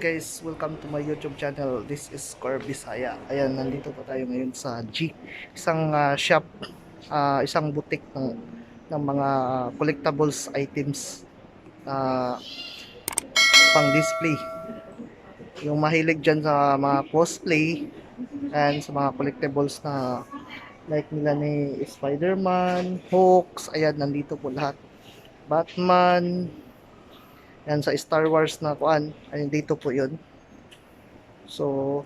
guys, welcome to my YouTube channel. This is Kerv Bisaya. Ayan, nandito po tayo ngayon sa Geek, isang shop, isang boutique ng mga collectibles items pang display. Yung mahilig dyan sa mga cosplay and sa mga collectibles na like nila ni Spider-Man, Hawks, ayan, nandito po lahat. Batman, yan sa Star Wars na kuan, ay dito po 'yon. So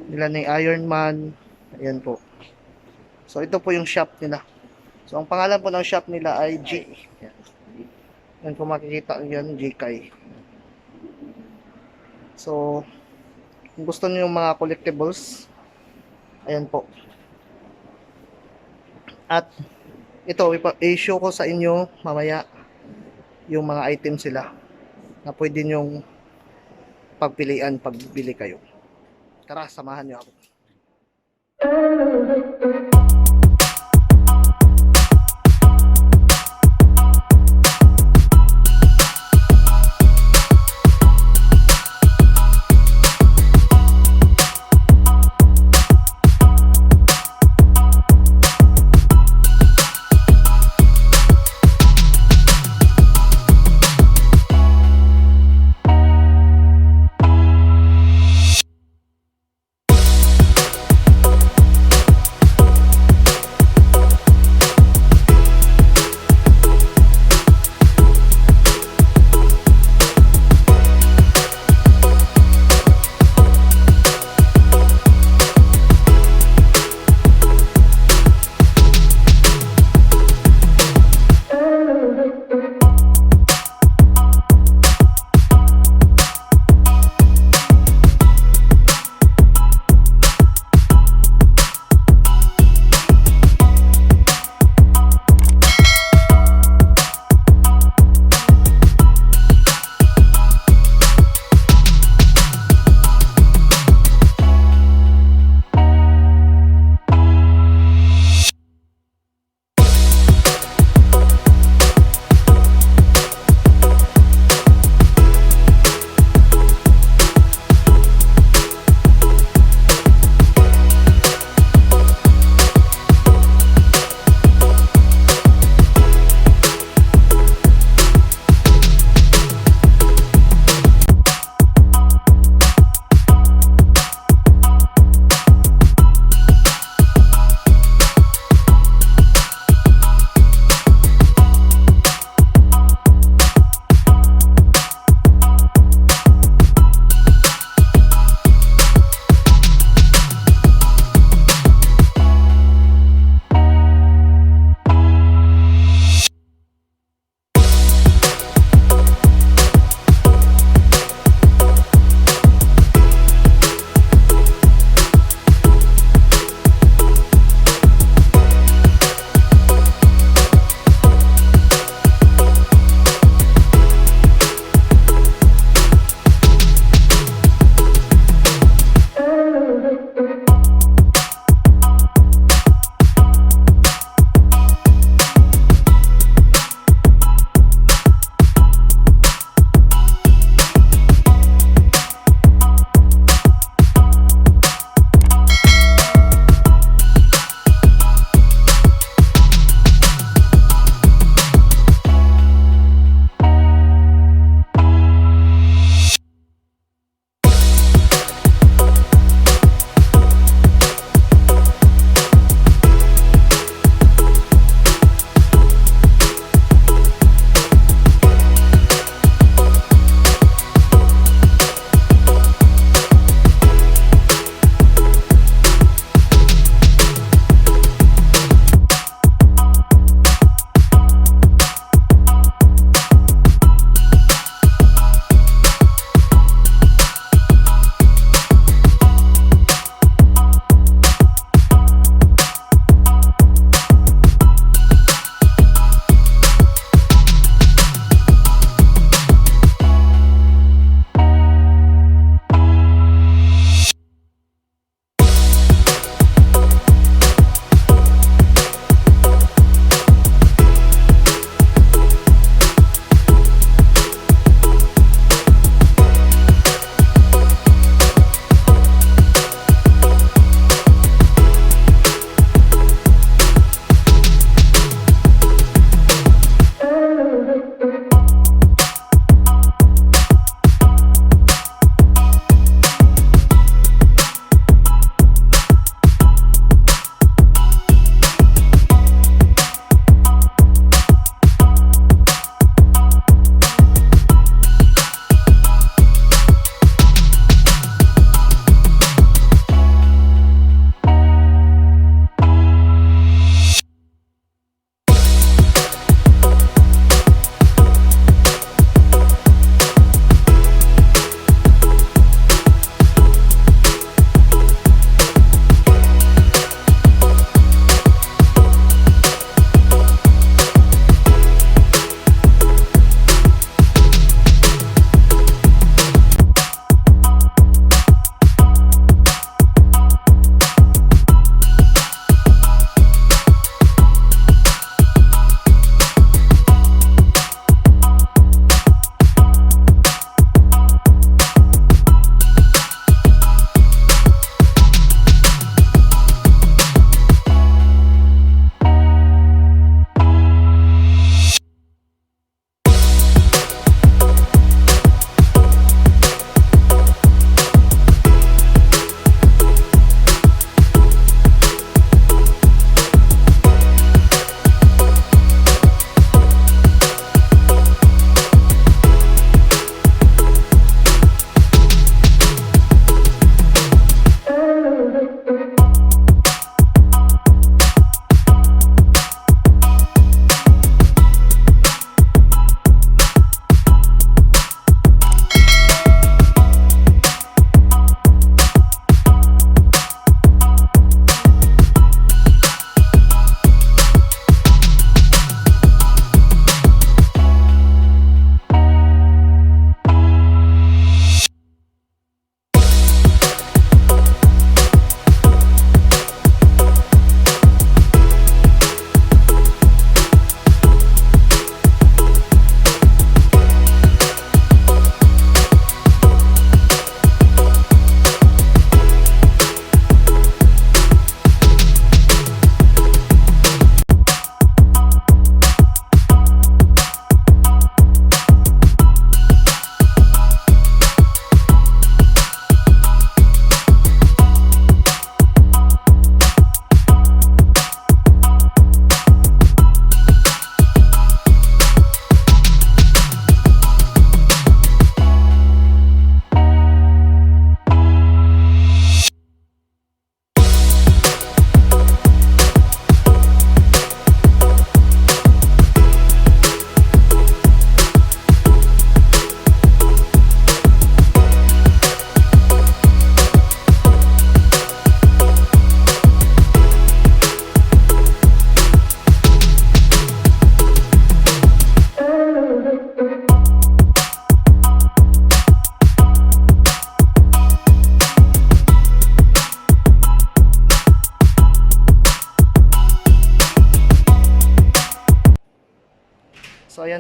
nila ni Iron Man, ayan po. So ito po yung shop nila. So ang pangalan po ng shop nila ay Geek. Yan. Yan po makikita yan, Geek. So kung gusto niyo yung mga collectibles, ayan po. At ito i-show ko sa inyo mamaya yung mga items sila na pwede nyong pagpilian pag bili kayo. Tara, samahan nyo ako.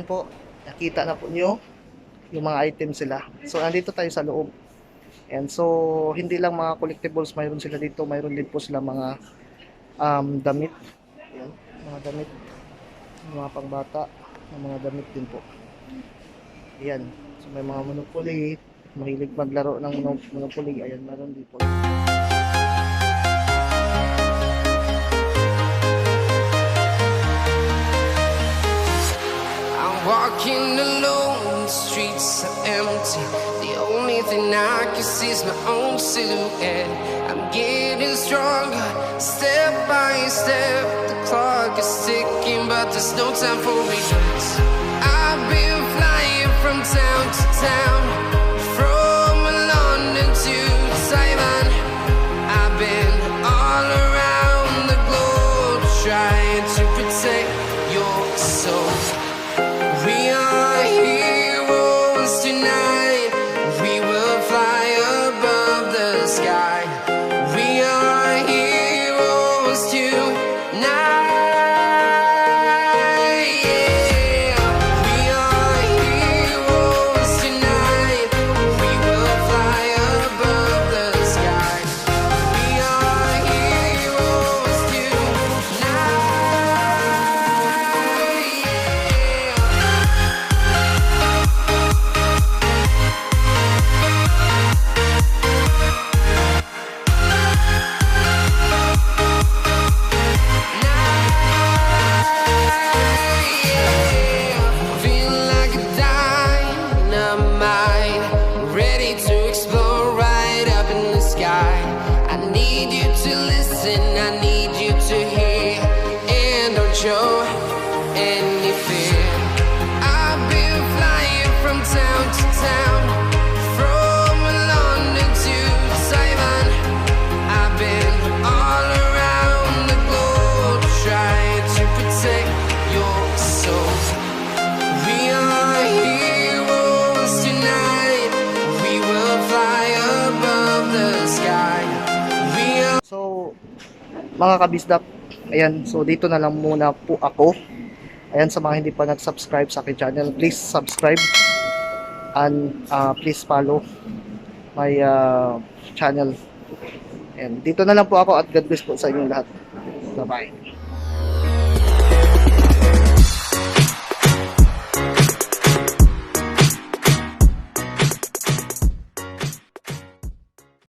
ayan po, nakita na po nyo yung mga items sila. So, nandito tayo sa loob. And so, hindi lang mga collectibles, mayroon sila dito, mayroon din po sila mga damit. Ayan, mga damit, mga pangbata, mga damit din po. Ayan, so may mga Monopoly, mahilig maglaro ng Monopoly, ayan, meron din po. Walking alone, the streets are empty. The only thing I can see is my own silhouette. I'm getting stronger, step by step. The clock is ticking, but there's no time for regrets. I've been flying from town to town, from London to Taiwan. I've been all around the globe, trying to protect your soul. We are heroes tonight. We will fly above the sky. We are heroes tonight. Yeah. We are heroes tonight. We will fly above the sky. We are heroes tonight. Feeling like a dynamite, ready to explode right up in the sky. I need you to listen, I need you to hear, and don't show any fear. I've been flying from town to town, from London to Taiwan. I've been all around the globe, trying to protect your soul. We are heroes tonight. We will fly above the sky. We are. So, mga kabisdak, ayan, so dito na lang muna po ako. Ayan, sa mga hindi pa nag-subscribe sa akin channel, please subscribe and please follow my channel. And dito na lang po ako at God bless po sa inyong lahat. Bye-bye.